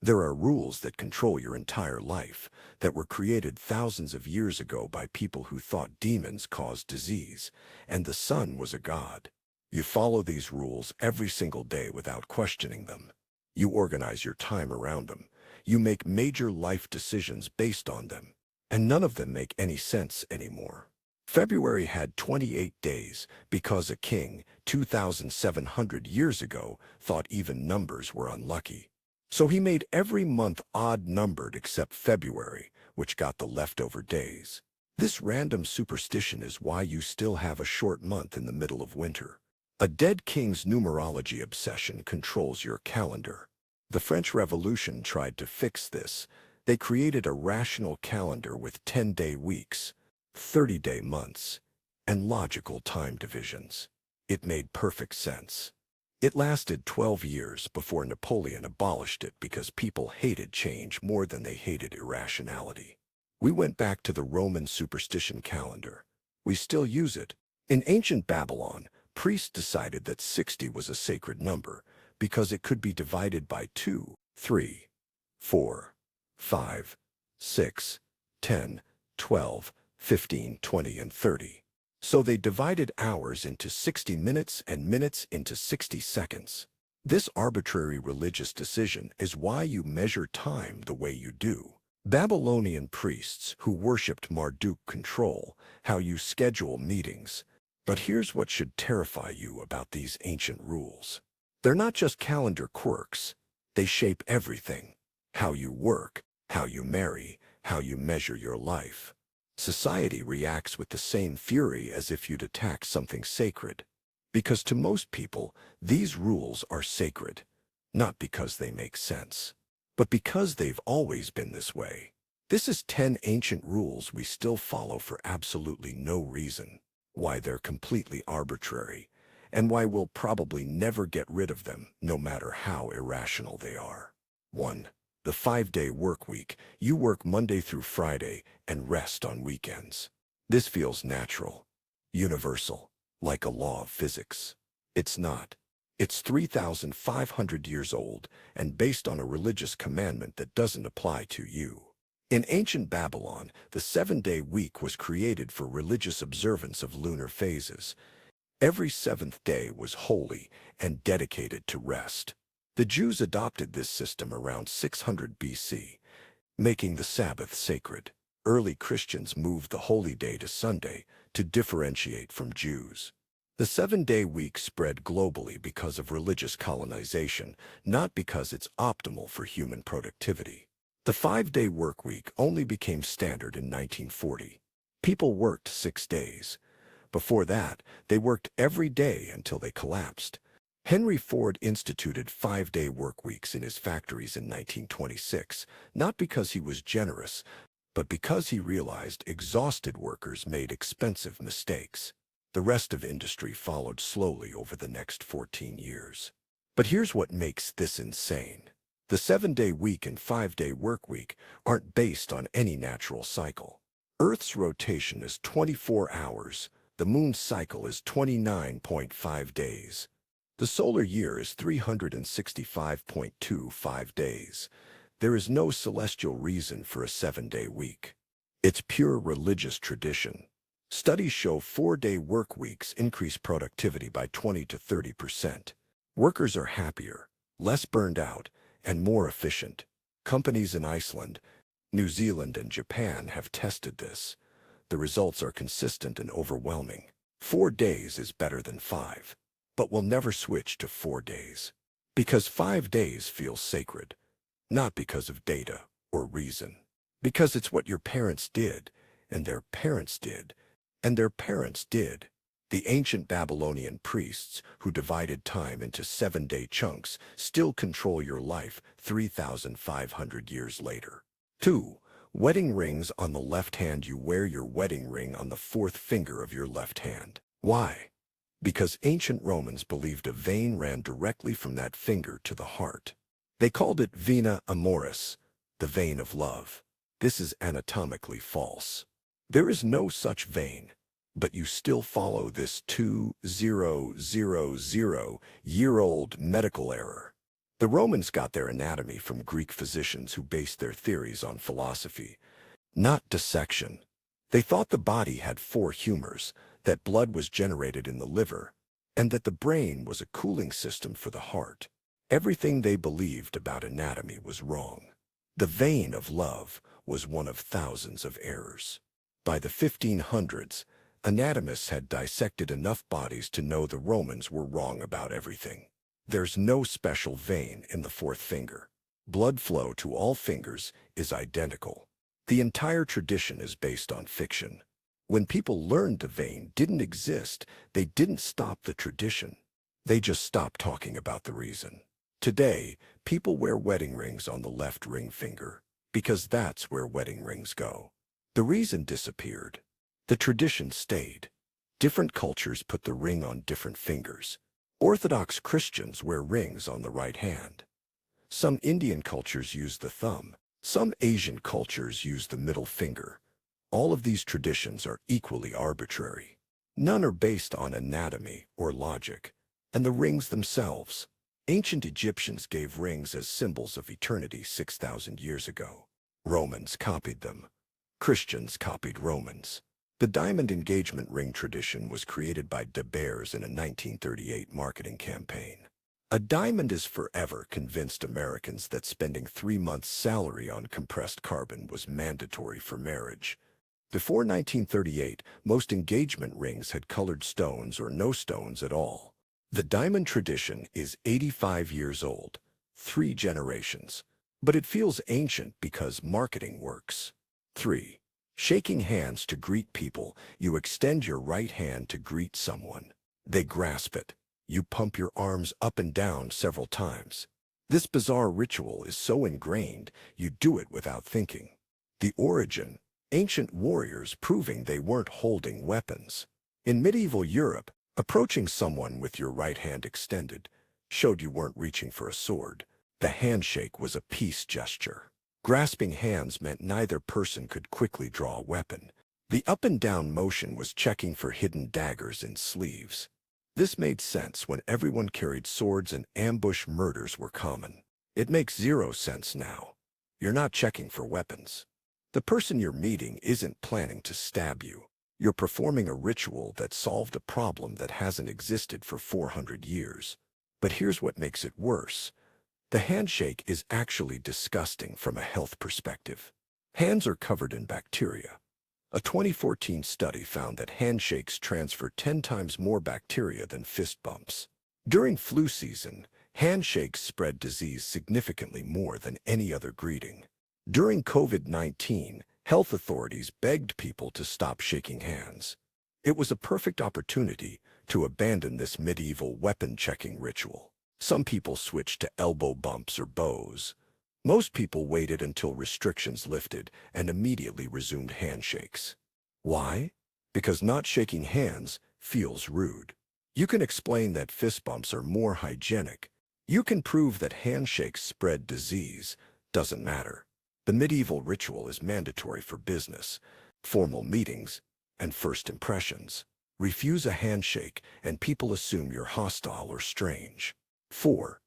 There are rules that control your entire life, that were created thousands of years ago by people who thought demons caused disease, and the sun was a god. You follow these rules every single day without questioning them. You organize your time around them. You make major life decisions based on them. And none of them make any sense anymore. February had 28 days because a king, 2,700 years ago, thought even numbers were unlucky. So he made every month odd-numbered except February, which got the leftover days. This random superstition is why you still have a short month in the middle of winter. A dead king's numerology obsession controls your calendar. The French Revolution tried to fix this. They created a rational calendar with 10-day weeks, 30-day months, and logical time divisions. It made perfect sense. It lasted 12 years before Napoleon abolished it because people hated change more than they hated irrationality. We went back to the Roman superstition calendar. We still use it. In ancient Babylon, priests decided that 60 was a sacred number because it could be divided by 2, 3, 4, 5, 6, 10, 12, 15, 20, and 30. So they divided hours into 60 minutes and minutes into 60 seconds. This arbitrary religious decision is why you measure time the way you do. Babylonian priests who worshipped Marduk control how you schedule meetings. But here's what should terrify you about these ancient rules. They're not just calendar quirks. They shape everything. How you work, how you marry, how you measure your life. Society reacts with the same fury as if you'd attack something sacred. Because to most people, these rules are sacred, not because they make sense, but because they've always been this way. This is 10 ancient rules we still follow for absolutely no reason, why they're completely arbitrary, and why we'll probably never get rid of them, no matter how irrational they are. 1. The 5-day work week. You work Monday through Friday and rest on weekends. This feels natural, universal, like a law of physics. It's not. It's 3,500 years old and based on a religious commandment that doesn't apply to you. In ancient Babylon, the 7-day week was created for religious observance of lunar phases. Every seventh day was holy and dedicated to rest. The Jews adopted this system around 600 BC, making the Sabbath sacred. Early Christians moved the holy day to Sunday to differentiate from Jews. The 7-day week spread globally because of religious colonization, not because it's optimal for human productivity. The 5-day work week only became standard in 1940. People worked 6 days. Before that, they worked every day until they collapsed. Henry Ford instituted 5-day work weeks in his factories in 1926, not because he was generous, but because he realized exhausted workers made expensive mistakes. The rest of industry followed slowly over the next 14 years. But here's what makes this insane. The 7-day week and 5-day work week aren't based on any natural cycle. Earth's rotation is 24 hours. The moon's cycle is 29.5 days. The solar year is 365.25 days. There is no celestial reason for a 7-day week. It's pure religious tradition. Studies show 4-day work weeks increase productivity by 20 to 30%. Workers are happier, less burned out, and more efficient. Companies in Iceland, New Zealand, and Japan have tested this. The results are consistent and overwhelming. 4 days is better than 5. But we'll never switch to 4 days. Because 5 days feels sacred. Not because of data or reason. Because it's what your parents did, and their parents did, and their parents did. The ancient Babylonian priests, who divided time into 7-day chunks, still control your life 3,500 years later. 2. Wedding rings on the left hand. You wear your wedding ring on the 4th finger of your left hand. Why? Because ancient Romans believed a vein ran directly from that finger to the heart. They called it vena amoris, the vein of love. This is anatomically false. There is no such vein, but you still follow this 2,000-year-old medical error. The Romans got their anatomy from Greek physicians who based their theories on philosophy, not dissection. They thought the body had four humors, that blood was generated in the liver, and that the brain was a cooling system for the heart. Everything they believed about anatomy was wrong. The vein of love was one of thousands of errors. By the 1500s, anatomists had dissected enough bodies to know the Romans were wrong about everything. There's no special vein in the fourth finger. Blood flow to all fingers is identical. The entire tradition is based on fiction. When people learned the vein didn't exist, they didn't stop the tradition. They just stopped talking about the reason. Today, people wear wedding rings on the left ring finger because that's where wedding rings go. The reason disappeared. The tradition stayed. Different cultures put the ring on different fingers. Orthodox Christians wear rings on the right hand. Some Indian cultures use the thumb. Some Asian cultures use the middle finger. All of these traditions are equally arbitrary. None are based on anatomy or logic. And the rings themselves. Ancient Egyptians gave rings as symbols of eternity 6,000 years ago. Romans copied them. Christians copied Romans. The diamond engagement ring tradition was created by De Beers in a 1938 marketing campaign. A diamond is forever convinced Americans that spending 3 months' salary on compressed carbon was mandatory for marriage. Before 1938, most engagement rings had colored stones or no stones at all. The diamond tradition is 85 years old, 3 generations. But it feels ancient because marketing works. 3. Shaking hands to greet people. You extend your right hand to greet someone. They grasp it. You pump your arms up and down several times. This bizarre ritual is so ingrained, you do it without thinking. The origin: ancient warriors proving they weren't holding weapons. In medieval Europe, approaching someone with your right hand extended showed you weren't reaching for a sword. The handshake was a peace gesture. Grasping hands meant neither person could quickly draw a weapon. The up and down motion was checking for hidden daggers in sleeves. This made sense when everyone carried swords and ambush murders were common. It makes zero sense now. You're not checking for weapons. The person you're meeting isn't planning to stab you. You're performing a ritual that solved a problem that hasn't existed for 400 years. But here's what makes it worse. The handshake is actually disgusting from a health perspective. Hands are covered in bacteria. A 2014 study found that handshakes transfer 10 times more bacteria than fist bumps. During flu season, handshakes spread disease significantly more than any other greeting. During COVID-19, health authorities begged people to stop shaking hands. It was a perfect opportunity to abandon this medieval weapon-checking ritual. Some people switched to elbow bumps or bows. Most people waited until restrictions lifted and immediately resumed handshakes. Why? Because not shaking hands feels rude. You can explain that fist bumps are more hygienic. You can prove that handshakes spread disease. Doesn't matter. The medieval ritual is mandatory for business, formal meetings, and first impressions. Refuse a handshake and people assume you're hostile or strange. 4.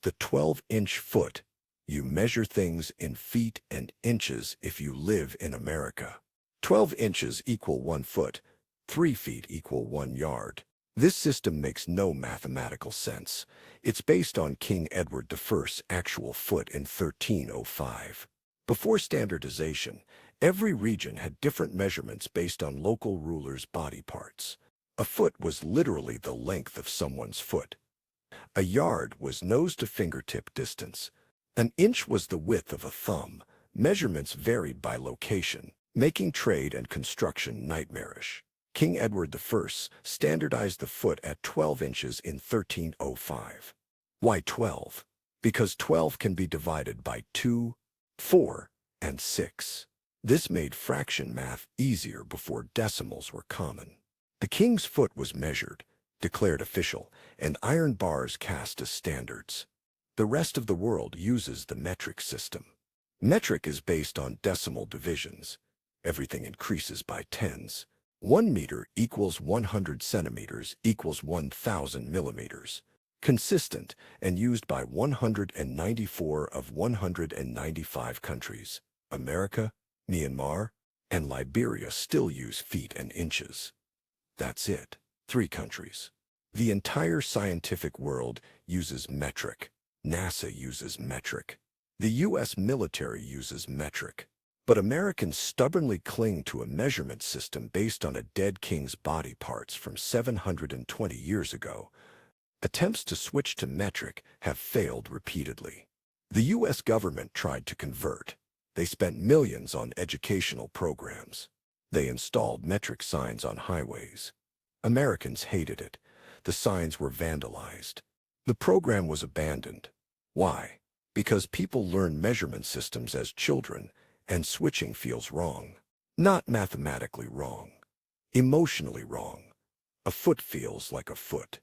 The 12-inch foot. You measure things in feet and inches if you live in America. 12 inches equal 1 foot. 3 feet equal 1 yard. This system makes no mathematical sense. It's based on King Edward I's actual foot in 1305. Before standardization, every region had different measurements based on local rulers' body parts. A foot was literally the length of someone's foot. A yard was nose to fingertip distance. An inch was the width of a thumb. Measurements varied by location, making trade and construction nightmarish. King Edward I standardized the foot at 12 inches in 1305. Why 12? Because 12 can be divided by 2, 4, and 6. This made fraction math easier before decimals were common. The king's foot was measured, declared official, and iron bars cast as standards. The rest of the world uses the metric system. Metric is based on decimal divisions. Everything increases by tens. 1 meter equals 100 centimeters equals 1,000 millimeters. consistent, and used by 194 of 195 countries. America, Myanmar, and Liberia still use feet and inches. That's it. 3 countries. The entire scientific world uses metric. NASA uses metric. The U.S. military uses metric. But Americans stubbornly cling to a measurement system based on a dead king's body parts from 720 years ago. Attempts to switch to metric have failed repeatedly. The U.S. government tried to convert. They spent millions on educational programs. They installed metric signs on highways. Americans hated it. The signs were vandalized. The program was abandoned. Why? Because people learn measurement systems as children, and switching feels wrong. Not mathematically wrong. Emotionally wrong. A foot feels like a foot.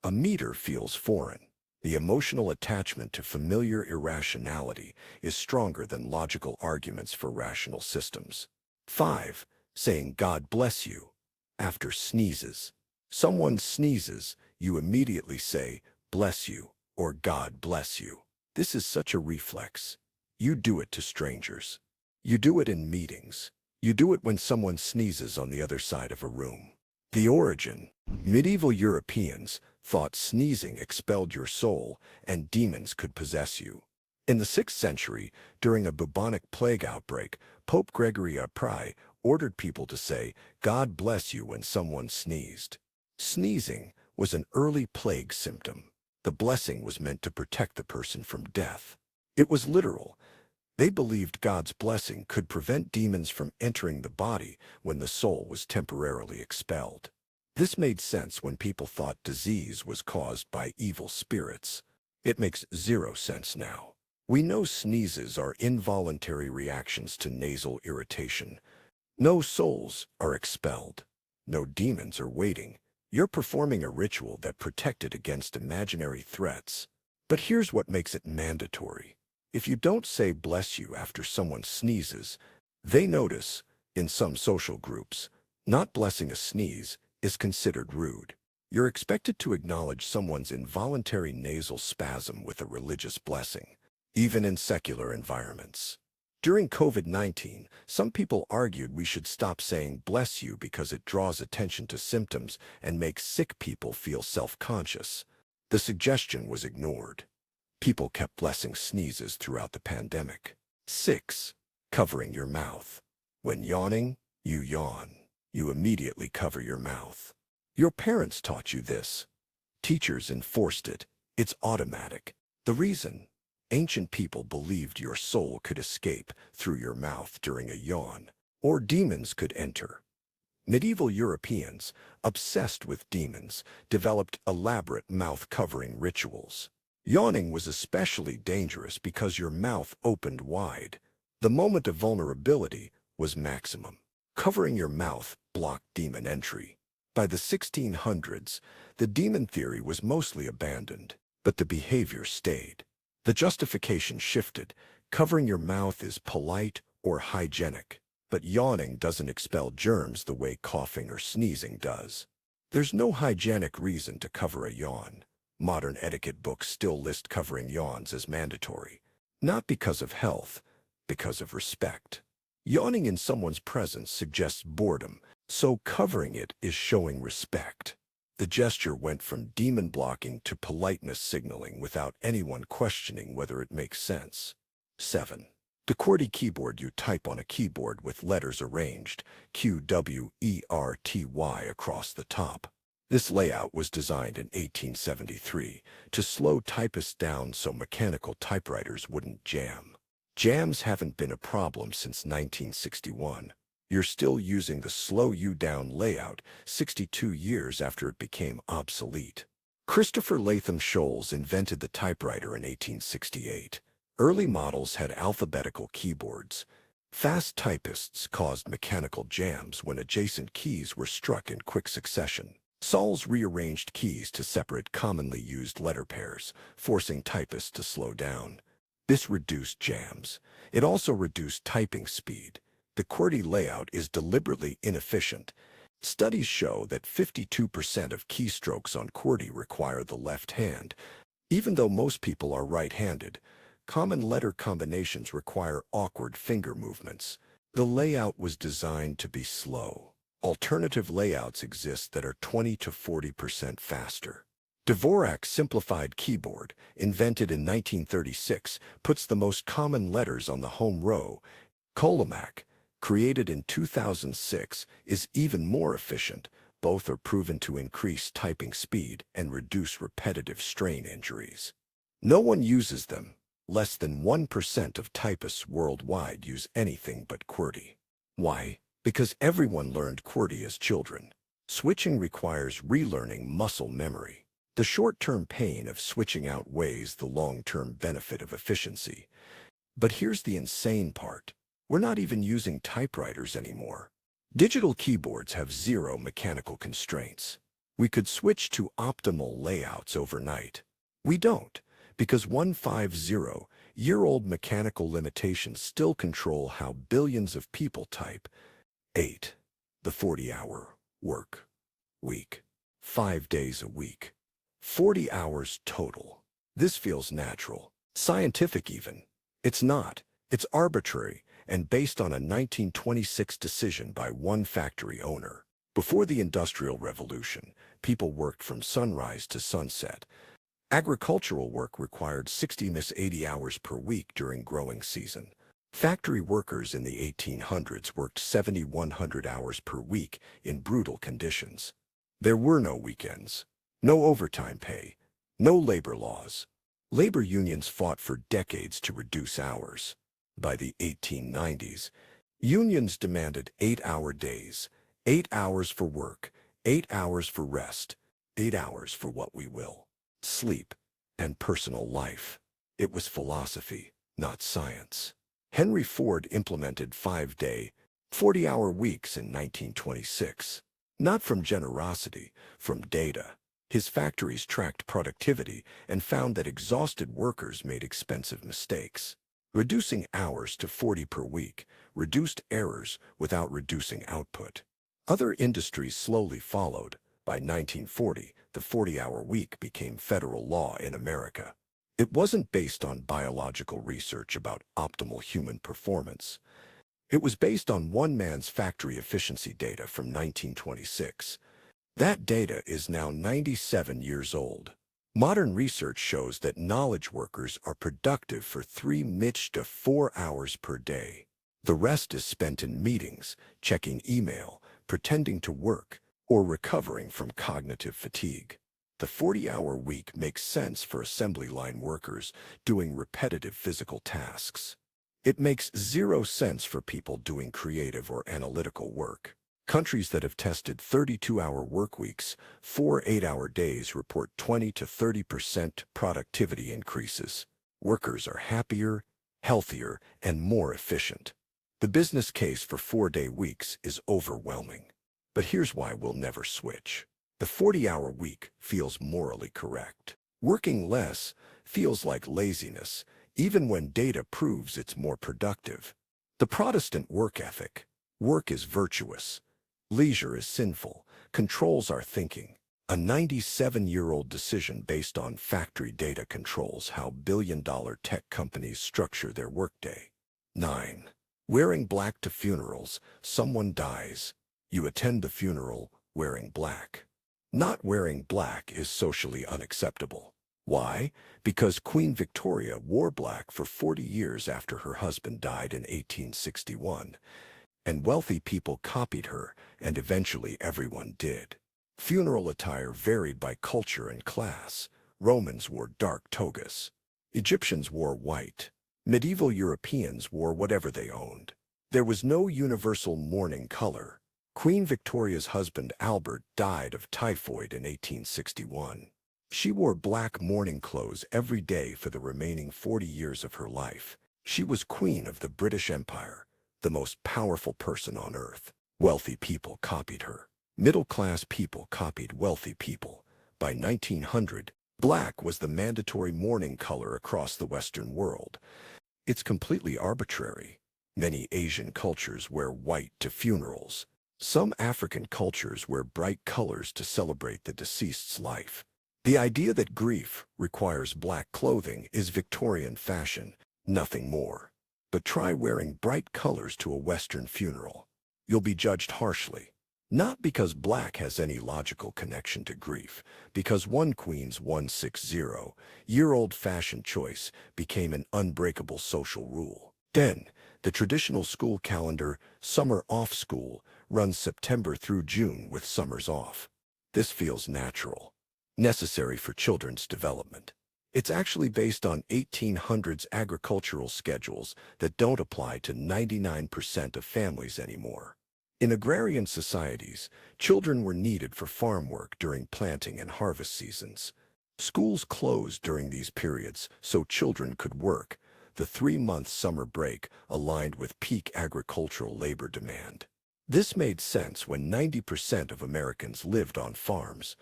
A meter feels foreign. The emotional attachment to familiar irrationality is stronger than logical arguments for rational systems. 5. Saying God bless you. After sneezes. Someone sneezes, you immediately say, bless you, or God bless you. This is such a reflex. You do it to strangers. You do it in meetings. You do it when someone sneezes on the other side of a room. The origin. Medieval Europeans thought sneezing expelled your soul and demons could possess you. In the 6th century, during a bubonic plague outbreak, Pope Gregory XI ordered people to say, God bless you when someone sneezed. Sneezing was an early plague symptom. The blessing was meant to protect the person from death. It was literal. They believed God's blessing could prevent demons from entering the body when the soul was temporarily expelled. This made sense when people thought disease was caused by evil spirits. It makes 0 sense now. We know sneezes are involuntary reactions to nasal irritation. No souls are expelled. No demons are waiting. You're performing a ritual that protected against imaginary threats. But here's what makes it mandatory. If you don't say bless you after someone sneezes, they notice. In some social groups, not blessing a sneeze is considered rude. You're expected to acknowledge someone's involuntary nasal spasm with a religious blessing, even in secular environments. During COVID-19, some people argued we should stop saying bless you because it draws attention to symptoms and makes sick people feel self-conscious. The suggestion was ignored. People kept blessing sneezes throughout the pandemic. 6. Covering your mouth. When yawning, you yawn. You immediately cover your mouth. Your parents taught you this. Teachers enforced it. It's automatic. The reason? Ancient people believed your soul could escape through your mouth during a yawn, or demons could enter. Medieval Europeans, obsessed with demons, developed elaborate mouth-covering rituals. Yawning was especially dangerous because your mouth opened wide. The moment of vulnerability was maximum. Covering your mouth blocked demon entry. By the 1600s, the demon theory was mostly abandoned, but the behavior stayed. The justification shifted. Covering your mouth is polite or hygienic, but yawning doesn't expel germs the way coughing or sneezing does. There's no hygienic reason to cover a yawn. Modern etiquette books still list covering yawns as mandatory. Not because of health, because of respect. Yawning in someone's presence suggests boredom, so covering it is showing respect. The gesture went from demon blocking to politeness signaling without anyone questioning whether it makes sense. 7. The QWERTY keyboard. You type on a keyboard with letters arranged, QWERTY across the top. This layout was designed in 1873 to slow typists down so mechanical typewriters wouldn't jam. Jams haven't been a problem since 1961. You're still using the slow you down layout 62 years after it became obsolete. Christopher Latham Sholes invented the typewriter in 1868. Early models had alphabetical keyboards. Fast typists caused mechanical jams when adjacent keys were struck in quick succession. Sholes rearranged keys to separate commonly used letter pairs, forcing typists to slow down. This reduced jams. It also reduced typing speed. The QWERTY layout is deliberately inefficient. Studies show that 52% of keystrokes on QWERTY require the left hand. Even though most people are right-handed, common letter combinations require awkward finger movements. The layout was designed to be slow. Alternative layouts exist that are 20 to 40% faster. Dvorak's simplified keyboard, invented in 1936, puts the most common letters on the home row. Colomac, created in 2006, is even more efficient. Both are proven to increase typing speed and reduce repetitive strain injuries. No one uses them. Less than 1% of typists worldwide use anything but QWERTY. Why? Because everyone learned QWERTY as children. Switching requires relearning muscle memory. The short-term pain of switching outweighs the long-term benefit of efficiency. But here's the insane part. We're not even using typewriters anymore. Digital keyboards have zero mechanical constraints. We could switch to optimal layouts overnight. We don't, because 150-year-old mechanical limitations still control how billions of people type. 8. The 40-hour work week. 5 days a week. 40 hours total. This feels natural, scientific even. It's not. It's arbitrary and based on a 1926 decision by one factory owner. Before the Industrial Revolution, people worked from sunrise to sunset. Agricultural work required 60–80 hours per week during growing season. Factory workers in the 1800s worked 7,100 hours per week in brutal conditions. There were no weekends, no overtime pay, no labor laws. Labor unions fought for decades to reduce hours. By the 1890s, unions demanded 8-hour days, 8 hours for work, 8 hours for rest, 8 hours for what we will, sleep, and personal life. It was philosophy, not science. Henry Ford implemented 5-day, 40-hour weeks in 1926. Not from generosity, from data. His factories tracked productivity and found that exhausted workers made expensive mistakes. Reducing hours to 40 per week reduced errors without reducing output. Other industries slowly followed. By 1940, the 40-hour week became federal law in America. It wasn't based on biological research about optimal human performance. It was based on one man's factory efficiency data from 1926. That data is now 97 years old. Modern research shows that knowledge workers are productive for 3 to 4 hours per day. The rest is spent in meetings, checking email, pretending to work, or recovering from cognitive fatigue. The 40-hour week makes sense for assembly line workers doing repetitive physical tasks. It makes 0 sense for people doing creative or analytical work. Countries that have tested 32-hour workweeks, 4 8-hour days report 20 to 30% productivity increases. Workers are happier, healthier, and more efficient. The business case for 4-day weeks is overwhelming. But here's why we'll never switch. The 40-hour week feels morally correct. Working less feels like laziness, even when data proves it's more productive. The Protestant work ethic. Work is virtuous. Leisure is sinful, controls our thinking. A 97-year-old decision based on factory data controls how billion-dollar tech companies structure their workday. 9. Wearing black to funerals. Someone dies. You attend the funeral wearing black. Not wearing black is socially unacceptable. Why? Because Queen Victoria wore black for 40 years after her husband died in 1861. And wealthy people copied her, and eventually everyone did. Funeral attire varied by culture and class. Romans wore dark togas. Egyptians wore white. Medieval Europeans wore whatever they owned. There was no universal mourning color. Queen Victoria's husband Albert died of typhoid in 1861. She wore black mourning clothes every day for the remaining 40 years of her life. She was queen of the British Empire, the most powerful person on earth. Wealthy people copied her. Middle-class people copied wealthy people. By 1900, black was the mandatory mourning color across the Western world. It's completely arbitrary. Many Asian cultures wear white to funerals. Some African cultures wear bright colors to celebrate the deceased's life. The idea that grief requires black clothing is Victorian fashion, nothing more. But try wearing bright colors to a Western funeral. You'll be judged harshly. Not because black has any logical connection to grief, because one Queen's 160-year-old fashion choice became an unbreakable social rule. Then, the traditional school calendar, summer off school, runs September through June with summers off. This feels natural, necessary for children's development. It's actually based on 1800s agricultural schedules that don't apply to 99% of families anymore. In agrarian societies, children were needed for farm work during planting and harvest seasons. Schools closed during these periods so children could work. The 3-month summer break aligned with peak agricultural labor demand. This made sense when 90% of Americans lived on farms.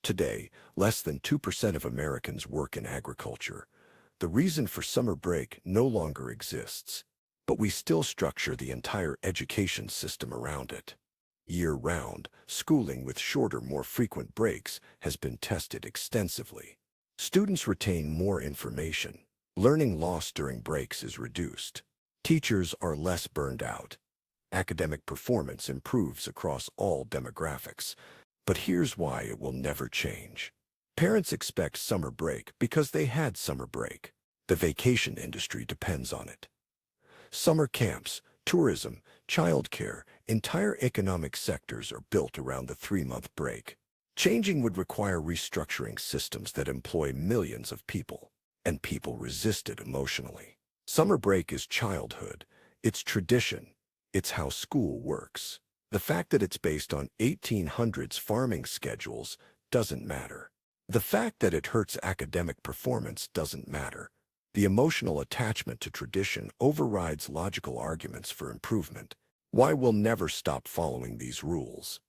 Today, less than 2% of Americans work in agriculture. The reason for summer break no longer exists, but we still structure the entire education system around it. Year-round, schooling with shorter, more frequent breaks has been tested extensively. Students retain more information. Learning lost during breaks is reduced. Teachers are less burned out. Academic performance improves across all demographics. But here's why it will never change. Parents expect summer break because they had summer break. The vacation industry depends on it. Summer camps, tourism, childcare, entire economic sectors are built around the 3-month break. Changing would require restructuring systems that employ millions of people. And people resist it emotionally. Summer break is childhood. It's tradition. It's how school works. The fact that it's based on 1800s farming schedules doesn't matter. The fact that it hurts academic performance doesn't matter. The emotional attachment to tradition overrides logical arguments for improvement. Why we'll never stop following these rules?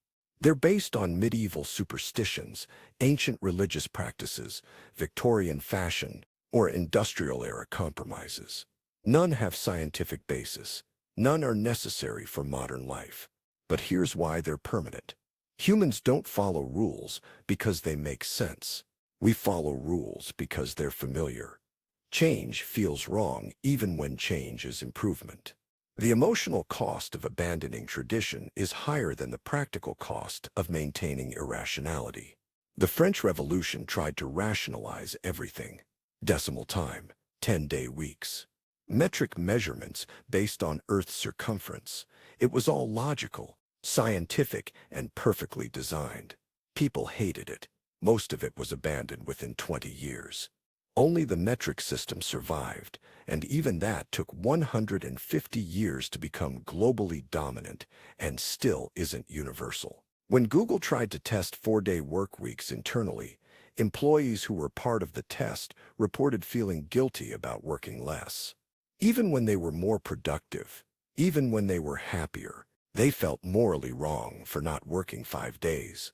They're based on medieval superstitions, ancient religious practices, Victorian fashion, or industrial-era compromises. None have scientific basis. None are necessary for modern life. But here's why they're permanent. Humans don't follow rules because they make sense. We follow rules because they're familiar. Change feels wrong even when change is improvement. The emotional cost of abandoning tradition is higher than the practical cost of maintaining irrationality. The French Revolution tried to rationalize everything. Decimal time, 10-day weeks. Metric measurements based on Earth's circumference. It was all logical, scientific, and perfectly designed. People hated it. Most of it was abandoned within 20 years. Only the metric system survived, and even that took 150 years to become globally dominant and still isn't universal. When Google tried to test 4-day work weeks internally, employees who were part of the test reported feeling guilty about working less. Even when they were more productive, even when they were happier, they felt morally wrong for not working 5 days.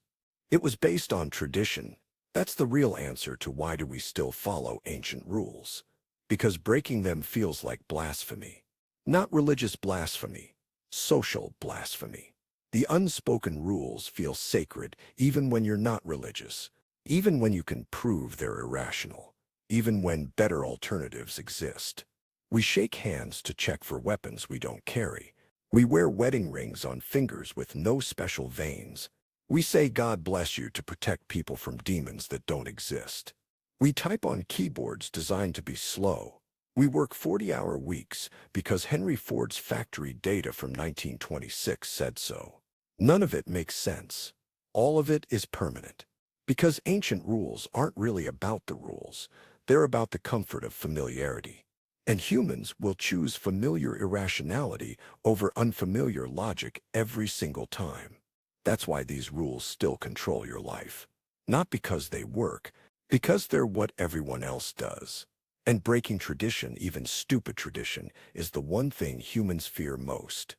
It was based on tradition. That's the real answer to why do we still follow ancient rules. Because breaking them feels like blasphemy. Not religious blasphemy, social blasphemy. The unspoken rules feel sacred even when you're not religious. Even when you can prove they're irrational, even when better alternatives exist. We shake hands to check for weapons we don't carry. We wear wedding rings on fingers with no special veins. We say God bless you to protect people from demons that don't exist. We type on keyboards designed to be slow. We work 40-hour weeks because Henry Ford's factory data from 1926 said so. None of it makes sense. All of it is permanent. Because ancient rules aren't really about the rules, they're about the comfort of familiarity. And humans will choose familiar irrationality over unfamiliar logic every single time. That's why these rules still control your life. Not because they work, because they're what everyone else does. And breaking tradition, even stupid tradition, is the one thing humans fear most.